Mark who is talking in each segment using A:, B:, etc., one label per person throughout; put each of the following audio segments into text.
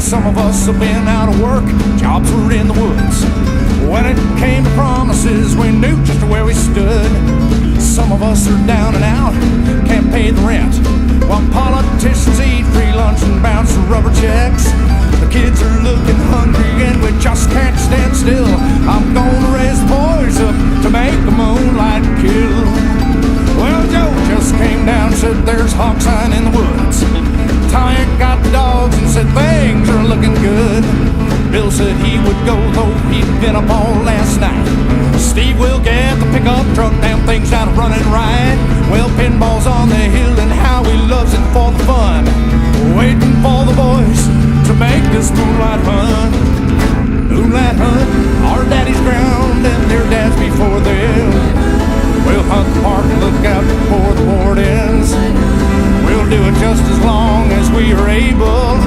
A: some of us have been out of work, jobs were in the woods. When it came to promises, we knew just where we stood. Some of us are down and out, can't pay the rent, while politicians eat free lunch and bounce rubber checks. The kids are looking hungry and we just can't stand still. I'm gonna raise the boys up to make the moonlight kill. Well, Joe just came down and said there's hawk sign in the woods. Tommy got the dogs and said things are looking good. Bill said he would go, though he'd been up all last night. Steve will get the pickup truck, damn thing's not running right. Well, pinball's on the hill and how he loves it for the fun. Waiting for the boys to make this moonlight hunt. Moonlight hunt, our daddy's ground and their dads before them. We'll hunt the park and look out for the board-ins. We'll do it just as long as we are able.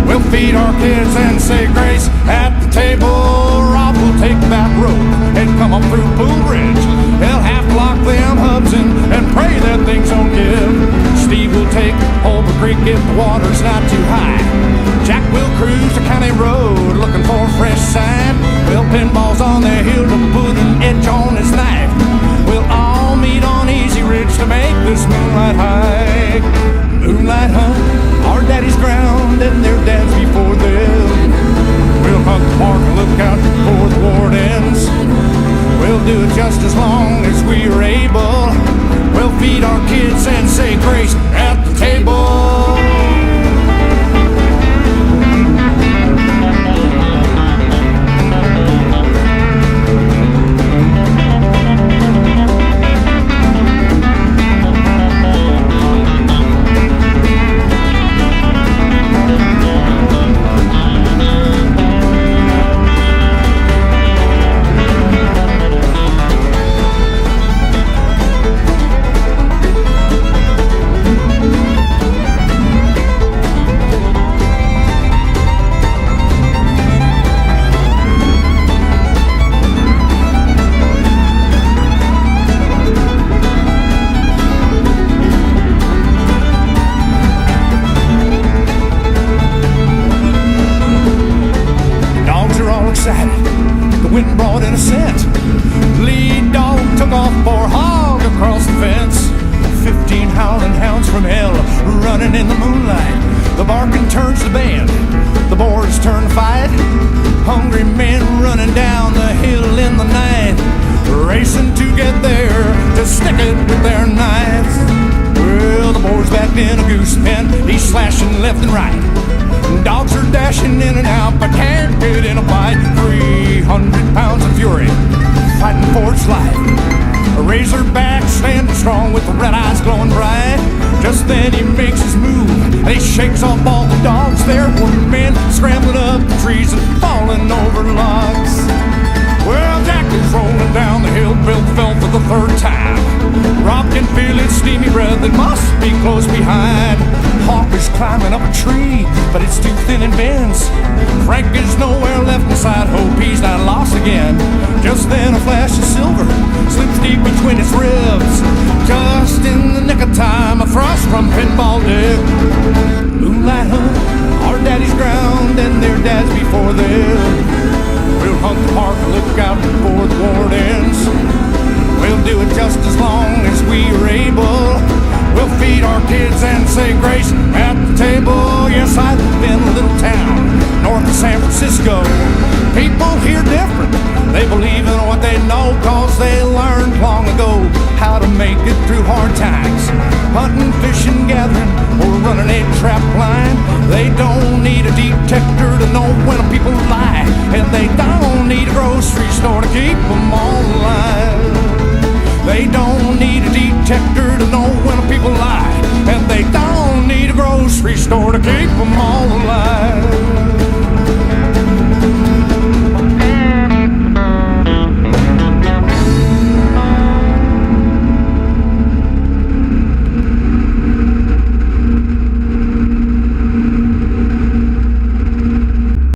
A: We'll feed our kids and say grace at the table. Rob will take the back road and come up through Pool Ridge. They'll have to lock them hubs in and pray that things don't give. Steve will take Holbrook Creek if the water's not too high. Jack will cruise the county road looking for a fresh sign. Well, pinball's on the hill to put an edge on his knife. We'll all meet on Easy Ridge to make this moonlight hike. Moonlight hunt, our daddy's ground and their dads before them. We'll hunt the park and look out for the wardens. We'll do it just as long as we are able. We'll feed our kids and say grace at the table. The wind brought in a scent. Lead dog took off for hog across the fence. 15 howling hounds from hell running in the moonlight. The barking turns the band, the boars turn to fight. Hungry men running down the hill in the night, racing to get there to stick it with their knives. Well, the boar's backed in a goose pen, he's slashing left and right. Dogs are dashing in and out, but can't get in a bite. 300 pounds of fury, fighting for its life. A razorback standing strong with the red eyes glowing bright. Just then he makes his move, and he shakes off all the dogs. There were men scrambling up the trees and falling over logs. Well, Jack is rolling down the hill, Bill fell for the third time. Rob can feel his steamy breath that must be close behind. Hawk is climbing up a tree, but it's too thin and bends. Frank is nowhere left inside, hope he's not lost again. Just then a flash of silver slips deep between his ribs. Just in the nick of time, a thrust from Pinball Dick. Moonlight hunt, our daddy's ground and their dads before them. We'll hunt the park and look out for the wardens. We'll do it just as long as we are able. We'll feed our kids and say grace at the table. Yes, I live in a little town north of San Francisco. People here different, they believe in what they know, cause they learned long ago how to make it through hard times. Hunting, fishing, gathering, or running a trap line. They don't need a detector to know when people lie, and they don't need a grocery store to keep them all alive. They don't need a detector to know when people lie, and they don't need a grocery store to keep them all alive.